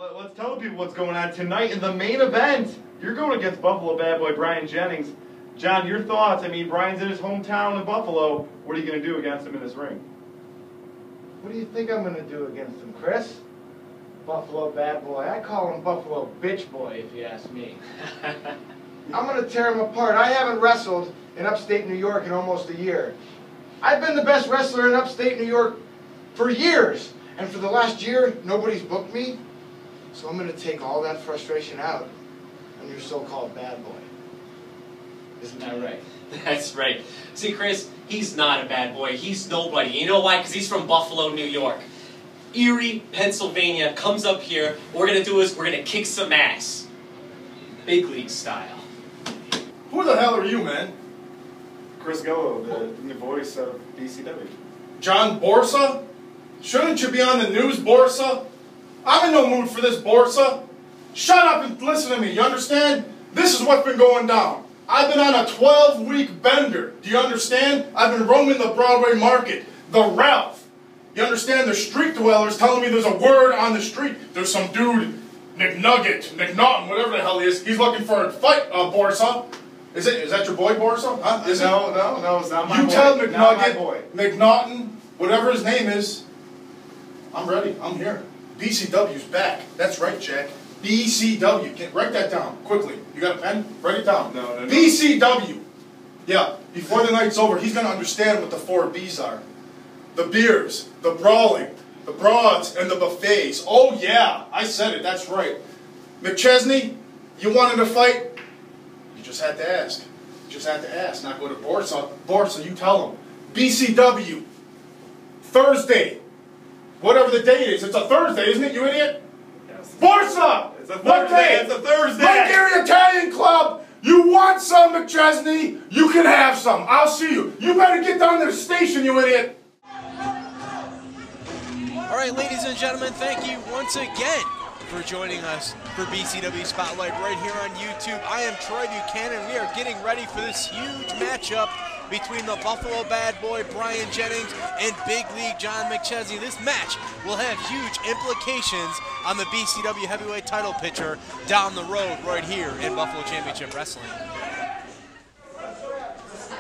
Let's tell the people what's going on tonight in the main event. You're going against Buffalo bad boy Brian Jennings. John, your thoughts? I mean, Brian's in his hometown in Buffalo. What are you going to do against him in this ring? What do you think I'm going to do against him, Chris? Buffalo bad boy. I call him Buffalo bitch boy, if you ask me. I'm going to tear him apart. I haven't wrestled in upstate New York in almost a year. I've been the best wrestler in upstate New York for years. And for the last year, nobody's booked me. So I'm going to take all that frustration out on your so-called bad boy. Isn't that right? That's right. See, Chris, he's not a bad boy. He's nobody. You know why? Because he's from Buffalo, New York. Erie, Pennsylvania, comes up here. What we're going to do is we're going to kick some ass. Big league style. Who the hell are you, man? Chris Gullo, the voice of BCW. John Borsa? Shouldn't you be on the news, Borsa? I'm in no mood for this, Borsa. Shut up and listen to me, you understand? This is what's been going down. I've been on a 12-week bender. Do you understand? I've been roaming the Broadway market, the Ralph. You understand? The street dwellers telling me there's a word on the street. There's some dude, McNugget, whatever the hell he is. He's looking for a fight, Borsa. Is that your boy, Borsa? Huh? No, it's not my boy. You tell McNugget, boy. McNaughton, whatever his name is. I'm ready. I'm here. BCW's back. That's right, Jack. BCW. Write that down quickly. You got a pen? Write it down. No. BCW. Yeah. Before the night's over, he's going to understand what the 4 Bs are. The beers, the brawling, the broads, and the buffets. Oh yeah, I said it. That's right. McChesney, you wanted to fight? You just had to ask. You just had to ask. Not go to Borsa. Borsa, you tell him. BCW. Thursday. Whatever the date is. It's a Thursday, isn't it, you idiot? Yes. Borsa! It's a Thursday. What day? It's a Thursday. Lake Erie Italian Club! You want some, McChesney? You can have some. I'll see you. You better get down to the station, you idiot. All right, ladies and gentlemen, thank you once again for joining us for BCW Spotlight right here on YouTube. I am Troy Buchanan. We are getting ready for this huge matchup between the Buffalo bad boy Brian Jennings and Big League John McChesney. This match will have huge implications on the BCW heavyweight title picture down the road right here in Buffalo Championship Wrestling.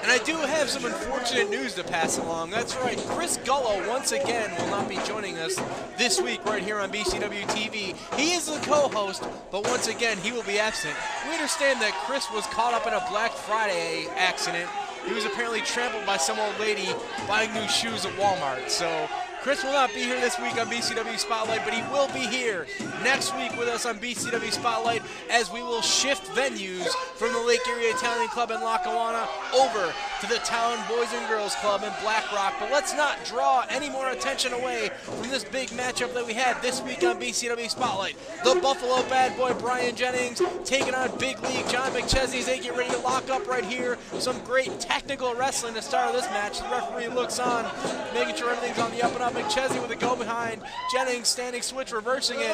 And I do have some unfortunate news to pass along. That's right, Chris Gullo once again will not be joining us this week right here on BCW TV. He is the co-host, but once again he will be absent. We understand that Chris was caught up in a Black Friday accident. He was apparently trampled by some old lady buying new shoes at Walmart. So Chris will not be here this week on BCW Spotlight, but he will be here next week with us on BCW Spotlight as we will shift venues from the Lake Erie Italian Club in Lackawanna over to the Town Boys and Girls Club in Black Rock. But let's not draw any more attention away from this big matchup that we had this week on BCW Spotlight. The Buffalo bad boy Brian Jennings taking on Big League John McChesney as they get ready to lock up right here. Some great technical wrestling to start this match. The referee looks on, making sure everything's on the up and up. McChesney with a go behind. Jennings standing switch, reversing it.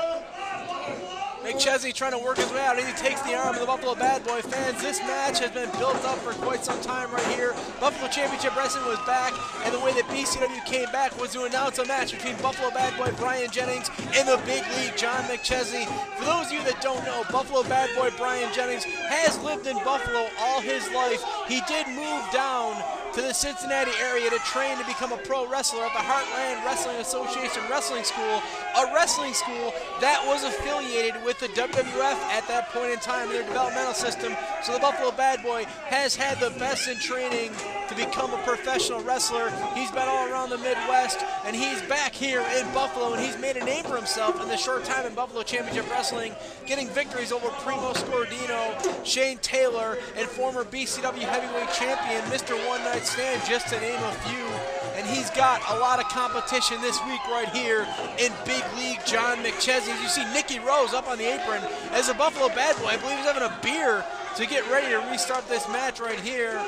McChesney trying to work his way out, and he takes the arm of the Buffalo bad boy. Fans, this match has been built up for quite some time right here. Buffalo Championship Wrestling was back, and the way that BCW came back was to announce a match between Buffalo bad boy Brian Jennings and the Big League John McChesney. For those of you that don't know, Buffalo bad boy Brian Jennings has lived in Buffalo all his life. He did move down to the Cincinnati area to train to become a pro wrestler at the Heartland Wrestling Association Wrestling School, a wrestling school that was affiliated with the WWF at that point in time in their developmental system. So the Buffalo bad boy has had the best in training to become a professional wrestler. He's been all around the Midwest, and he's back here in Buffalo, and he's made a name for himself in the short time in Buffalo Championship Wrestling, getting victories over Primo Scordino, Shane Taylor, and former BCW heavyweight champion Mr. One Night Stand, just to name a few. And he's got a lot of competition this week right here in Big League John McChesney. As you see Nicky Rose up on the apron as a Buffalo bad boy. I believe he's having a beer to get ready to restart this match right here.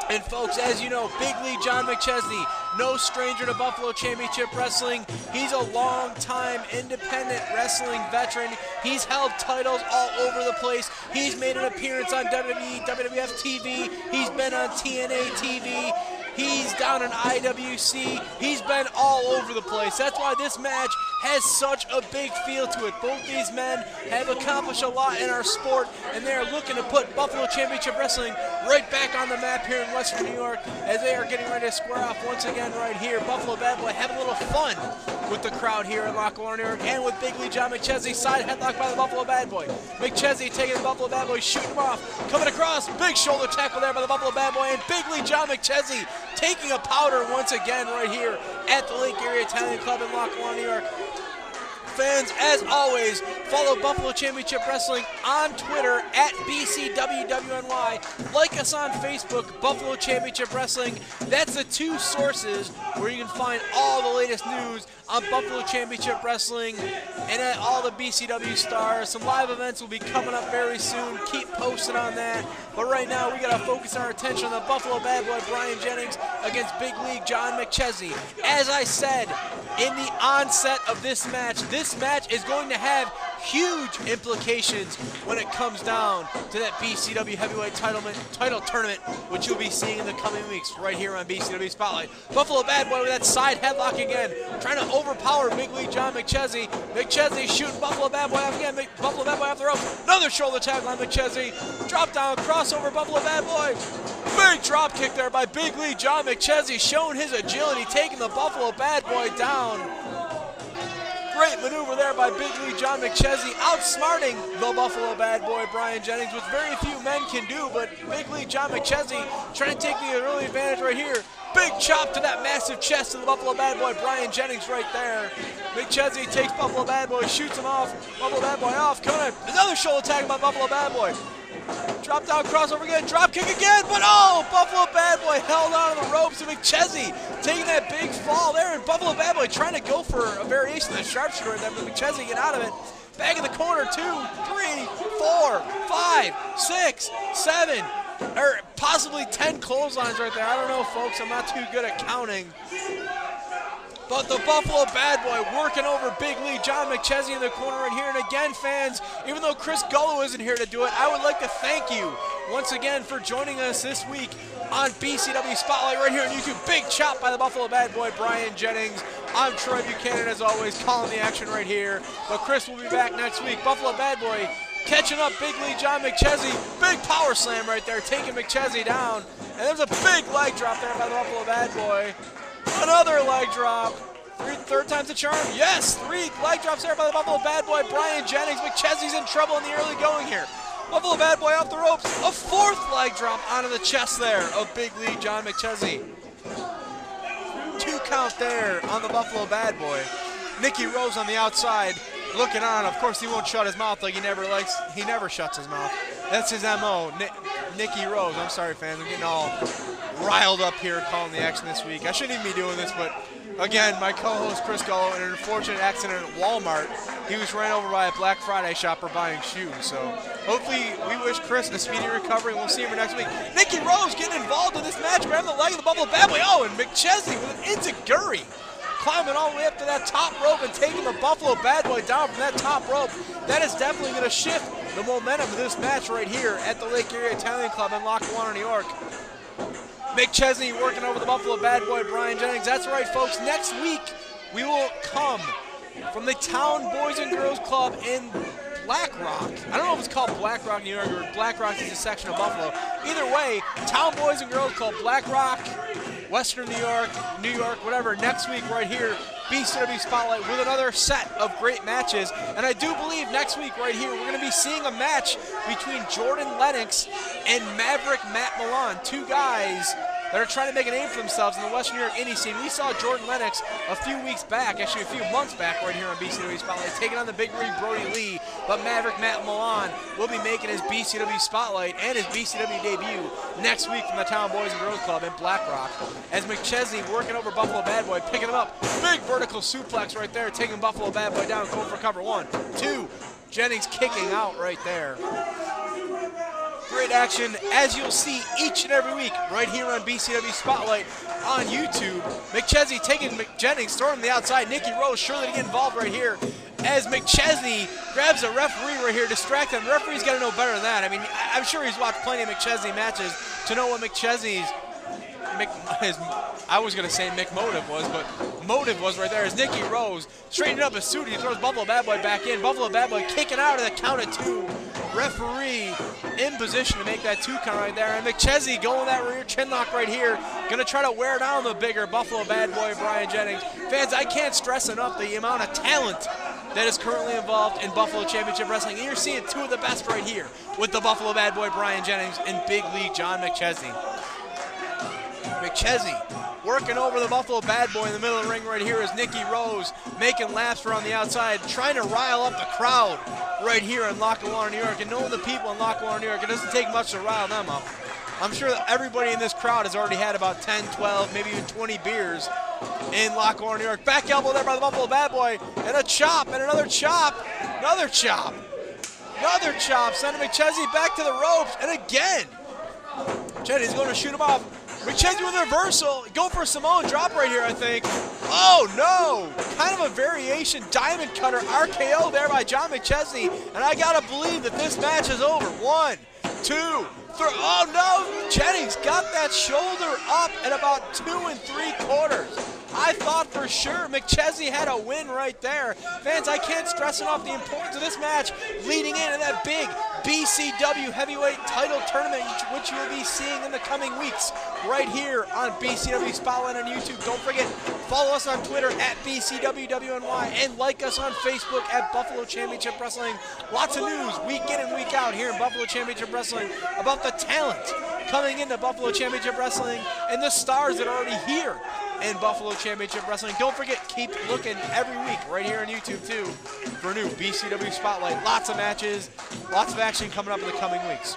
And folks, as you know, Big League John McChesney, no stranger to Buffalo Championship Wrestling. He's a long-time independent wrestling veteran. He's held titles all over the place. He's made an appearance on WWE, WWF TV. He's been on TNA TV. He's down in IWC. He's been all over the place. That's why this match has such a big feel to it. Both these men have accomplished a lot in our sport, and they are looking to put Buffalo Championship Wrestling right back on the map here in Western New York as they are getting ready to square off once again right here. Buffalo Bad Boy having a little fun with the crowd here in Lackawanna, New York, and with Big League John McChesney, side headlock by the Buffalo Bad Boy. McChesney taking the Buffalo Bad Boy, shooting him off, coming across, big shoulder tackle there by the Buffalo Bad Boy, and Big League John McChesney taking a powder once again right here at the Lake Erie Italian Club in Lackawanna, New York. Fans, as always, follow Buffalo Championship Wrestling on Twitter at BCWWNY. Like us on Facebook, Buffalo Championship Wrestling. That's the two sources where you can find all the latest news on Buffalo Championship Wrestling and at all the BCW stars. Some live events will be coming up very soon. Keep posted on that. But right now, we got to focus our attention on the Buffalo Bad Boy Brian Jennings against Big League John McChesney. As I said in the onset of this match is going to have huge implications when it comes down to that BCW Heavyweight title tournament, which you'll be seeing in the coming weeks right here on BCW Spotlight. Buffalo Bad Boy with that side headlock again, trying to overpower Big League John McChesney. McChesney shooting Buffalo Bad Boy off again. Buffalo Bad Boy off the ropes. Another shoulder tackle on McChesney. Drop down, crossover, Buffalo Bad Boy. Big drop kick there by Big League John McChesney, showing his agility, taking the Buffalo Bad Boy down. Great maneuver there by Big League John McChesney, outsmarting the Buffalo Bad Boy Brian Jennings, which very few men can do, but Big League John McChesney trying to take the early advantage right here. Big chop to that massive chest of the Buffalo Bad Boy Brian Jennings right there. McChesney takes Buffalo Bad Boy, shoots him off. Buffalo Bad Boy off, coming in. Another shoulder attack by Buffalo Bad Boy. Drop down, crossover again, drop kick again, but oh, Buffalo Bad Boy held on to the ropes, and McChesney taking that big fall there, and Buffalo Bad Boy trying to go for a variation of the sharpshooter there, but McChesney get out of it. Back in the corner, 2, 3, 4, 5, 6, 7, or possibly 10 clotheslines right there. I don't know, folks, I'm not too good at counting. But the Buffalo Bad Boy working over Big League John McChesney in the corner right here. And again, fans, even though Chris Gullo isn't here to do it, I would like to thank you once again for joining us this week on BCW Spotlight right here on YouTube. Big chop by the Buffalo Bad Boy, Brian Jennings. I'm Troy Buchanan, as always, calling the action right here. But Chris will be back next week. Buffalo Bad Boy catching up Big League John McChesney. Big power slam right there, taking McChesney down. And there's a big leg drop there by the Buffalo Bad Boy. Another leg drop. Third time's the charm. Yes, 3 leg drops there by the Buffalo Bad Boy, Brian Jennings. McChesney's in trouble in the early going here. Buffalo Bad Boy off the ropes. A 4th leg drop onto the chest there of Big League John McChesney. 2 count there on the Buffalo Bad Boy. Nicky Rose on the outside looking on. Of course, he won't shut his mouth like he never shuts his mouth. That's his MO. Nicky Rose. I'm sorry, fans. I'm getting all riled up here calling the action this week. I shouldn't even be doing this, but again, my co-host Chris Gullo, in an unfortunate accident at Walmart, he was ran over by a Black Friday shopper buying shoes. So hopefully we wish Chris a speedy recovery, and we'll see him next week. Nicky Rose getting involved in this match, grabbing the leg of the Buffalo Bad Boy. Oh, and McChesney with an enziguri, climbing all the way up to that top rope and taking the Buffalo Bad Boy down from that top rope. That is definitely going to shift the momentum of this match right here at the Lake Erie Italian Club in Lackawanna, New York. McChesney working over the Buffalo Bad Boy, Brian Jennings. That's right, folks. Next week, we will come from the Town Boys and Girls Club in Black Rock. I don't know if it's called Black Rock, New York, or Black Rock is a section of Buffalo. Either way, Town Boys and Girls Club, Black Rock, Western New York, whatever. Next week right here, BCW Spotlight with another set of great matches. And I do believe next week right here, we're going to be seeing a match between Jordan Lennox and Maverick Matt Milan, 2 guys that are trying to make a name for themselves in the Western New York indie scene. We saw Jordan Lennox a few weeks back, actually a few months back right here on BCW Spotlight, taking on the Big Rig Brody Lee, but Maverick Matt Milan will be making his BCW Spotlight and his BCW debut next week from the Town Boys and Girls Club in Black Rock. As McChesney working over Buffalo Bad Boy, picking him up, big vertical suplex right there, taking Buffalo Bad Boy down, going for cover. 1, 2, Jennings kicking out right there. Great action, as you'll see each and every week right here on BCW Spotlight on YouTube. McChesney taking Jennings, throwing him the outside. Nicky Rose surely to get involved right here as McChesney grabs a referee right here, distract him. The referee's got to know better than that. I mean, I'm sure he's watched plenty of McChesney matches to know what McChesney's I was going to say McMotive was, but motive was right there as Nicky Rose straightening up his suit. He throws Buffalo Bad Boy back in. Buffalo Bad Boy kicking out of the count of 2. Referee in position to make that 2 count right there. And McChesney going that rear chin lock right here. Going to try to wear down the bigger Buffalo Bad Boy, Brian Jennings. Fans, I can't stress enough the amount of talent that is currently involved in Buffalo Championship Wrestling. And you're seeing 2 of the best right here with the Buffalo Bad Boy, Brian Jennings, and Big League John McChesney. McChesney working over the Buffalo Bad Boy in the middle of the ring right here is Nicky Rose making laps around the outside, trying to rile up the crowd right here in Lackawanna, New York. And knowing the people in Lackawanna, New York, it doesn't take much to rile them up. I'm sure that everybody in this crowd has already had about 10, 12, maybe even 20 beers in Lackawanna, New York. Back elbow there by the Buffalo Bad Boy, and a chop, and another chop, another chop, another chop, sending McChesney back to the ropes, and again, Chetty's going to shoot him off. McChesney with a reversal, go for a Samoan drop right here, I think. Oh no, kind of a variation diamond cutter RKO there by John McChesney, and I gotta believe that this match is over. 1, 2, 3, oh no, Jennings got that shoulder up at about 2 3/4. I thought for sure McChesney had a win right there. Fans, I can't stress enough the importance of this match leading into that big BCW heavyweight title tournament, which you will be seeing in the coming weeks right here on BCW Spotlight on YouTube. Don't forget, follow us on Twitter at BCWWNY and like us on Facebook at Buffalo Championship Wrestling. Lots of news week in and week out here in Buffalo Championship Wrestling about the talent coming into Buffalo Championship Wrestling and the stars that are already here in Buffalo Championship Wrestling. Don't forget, keep looking every week right here on YouTube too for a new BCW Spotlight. Lots of matches, lots of action coming up in the coming weeks.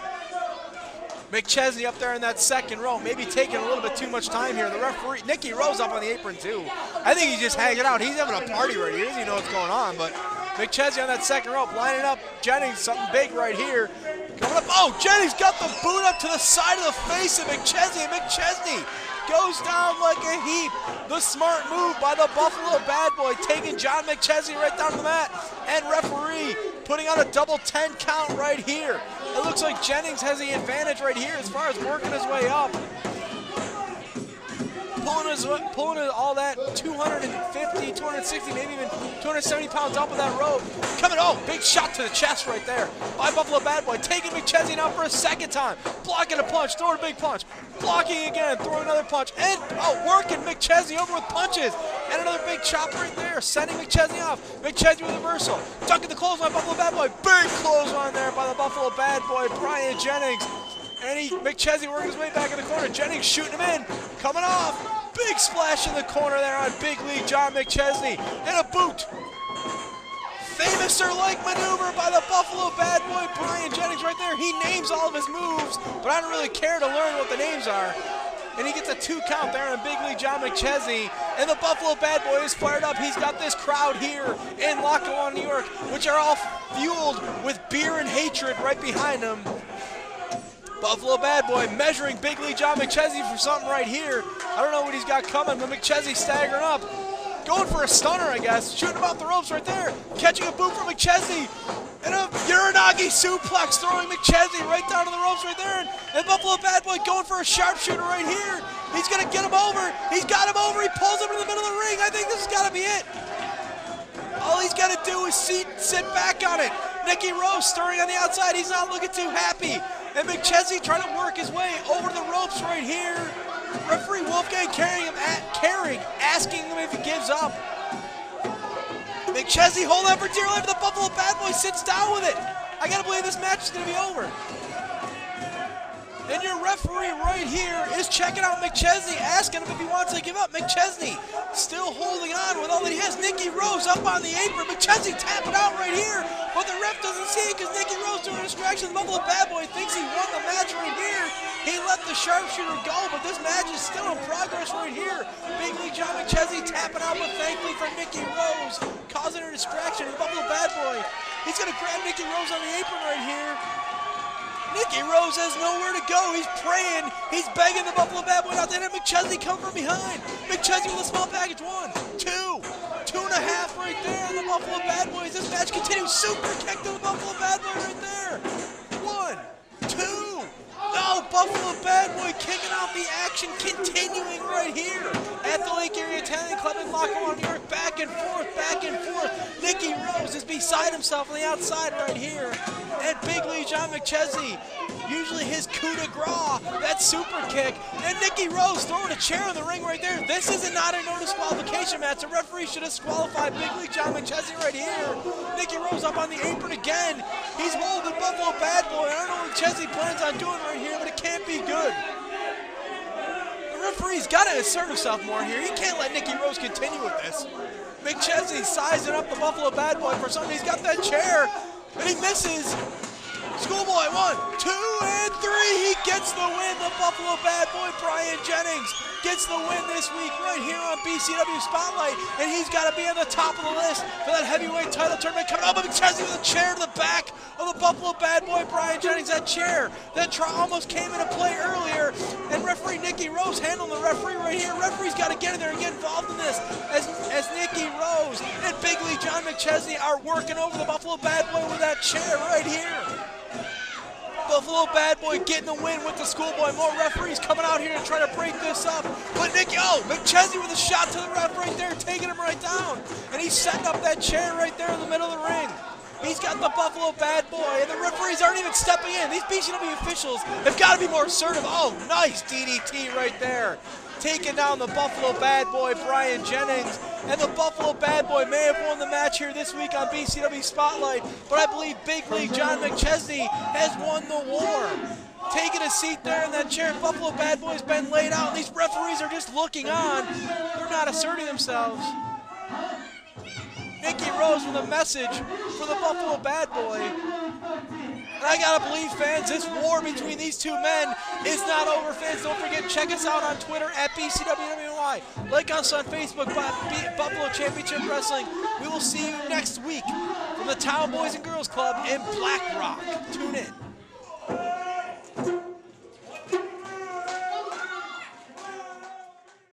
McChesney up there in that second row, maybe taking a little bit too much time here. The referee, Nicky Rose up on the apron too. I think he's just hanging out. He's having a party right here. He doesn't know what's going on, but McChesney on that second rope, lining up Jennings, something big right here. Coming up, oh, Jennings got the boot up to the side of the face of McChesney, and McChesney goes down like a heap. The smart move by the Buffalo Bad Boy, taking John McChesney right down to the mat. And referee putting on a double 10 count right here. It looks like Jennings has the advantage right here as far as working his way up. Pulling all that 250, 260, maybe even 270 pounds up of that rope. Coming, oh, big shot to the chest right there by Buffalo Bad Boy. Taking McChesney out for a second time. Blocking a punch, throwing a big punch. Blocking again, throwing another punch. And, oh, working McChesney over with punches. And another big chop right there, sending McChesney off. McChesney with a reversal. Ducking the clothesline, Buffalo Bad Boy. Big clothesline there by the Buffalo Bad Boy, Brian Jennings. And McChesney working his way back in the corner. Jennings shooting him in. Coming off. Big splash in the corner there on Big League John McChesney. And a boot. Famouser-like maneuver by the Buffalo Bad Boy, Brian Jennings right there. He names all of his moves, but I don't really care to learn what the names are. And he gets a 2 count there on Big League John McChesney. And the Buffalo Bad Boy is fired up. He's got this crowd here in Lackawanna, New York, which are all fueled with beer and hatred right behind him. Buffalo Bad Boy measuring Big League John McChesney for something right here. I don't know what he's got coming, but McChesney staggering up. Going for a stunner, I guess. Shooting him off the ropes right there. Catching a boot from McChesney. And a Uranagi suplex, throwing McChesney right down to the ropes right there. And Buffalo Bad Boy going for a sharpshooter right here. He's going to get him over. He's got him over. He pulls him in the middle of the ring. I think this has got to be it. All he's got to do is sit back on it. Nicky Rose stirring on the outside. He's not looking too happy. And McChesney trying to work his way over the ropes right here. Referee Wolfgang carrying, asking him if he gives up. McChesney holding out for dear life. The Buffalo Bad Boy sits down with it. I gotta believe this match is gonna be over. And your referee right here is checking out McChesney, asking him if he wants to give up. McChesney still holding on with all that he has. Nicky Rose up on the apron. McChesney tapping out right here, but the ref doesn't see it because Nicky Rose doing a distraction. The Buffalo Bad Boy thinks he won the match right here. He let the sharpshooter go, but this match is still in progress right here. Big League John McChesney tapping out, but thankfully for Nicky Rose, causing a distraction. The Buffalo Bad Boy, he's going to grab Nicky Rose on the apron right here. Nicky Rose has nowhere to go. He's praying. He's begging the Buffalo Bad Boy not to let McChesney come from behind. McChesney with a small package. 1, 2, 2.5 right there. The Buffalo Bad Boys. This match continues. Super kick to the Buffalo Bad Boy right there. 1, 2. Oh, Buffalo Bad Boy kicking off the action, continuing right here at the Lake Erie Italian Club in Lackawanna, New York. Back and forth, back and forth. Nicky Rose is beside himself on the outside right here. And Big League John McChesney, usually his coup de grace, that super kick. And Nicky Rose throwing a chair in the ring right there. This is not a no disqualification match. The referee should have disqualified Big League John McChesney right here. Nicky Rose up on the apron again. He's holding Buffalo Bad Boy. I don't know what McChesney plans on doing right here, but it can't be good. The referee's got to assert himself more here. He can't let Nicky Rose continue with this. McChesney sizing up the Buffalo Bad Boy for something. He's got that chair, and he misses. Schoolboy, 1, 2, and 3. He gets the win. The Buffalo Bad Boy, Brian Jennings, gets the win this week right here on BCW Spotlight. And he's got to be on the top of the list for that heavyweight title tournament coming up. But McChesney with a chair to the back of the Buffalo Bad Boy, Brian Jennings. That chair that almost came into play earlier. And referee Nicky Rose handling the referee right here. Referee's got to get in there and get involved in this as Nicky Rose and Big League John McChesney are working over the Buffalo Bad Boy with that chair right here. Buffalo Bad Boy getting the win with the Schoolboy. More referees coming out here to try to break this up. But McChesney with a shot to the ref right there, taking him right down. And he's setting up that chair right there in the middle of the ring. He's got the Buffalo Bad Boy, and the referees aren't even stepping in. These BCW officials have got to be more assertive. Oh, nice DDT right there. Taking down the Buffalo Bad Boy, Brian Jennings. And the Buffalo Bad Boy may have won the match here this week on BCW Spotlight, but I believe Big League John McChesney has won the war. Taking a seat there in that chair, Buffalo Bad Boy's been laid out, and these referees are just looking on. They're not asserting themselves. Nicky Rose with a message for the Buffalo Bad Boy. And I gotta believe, fans, this war between these two men is not over. Fans, don't forget, check us out on Twitter at BCWWY. Like us on Facebook, Buffalo Championship Wrestling. We will see you next week from the Town Boys and Girls Club in Black Rock. Tune in.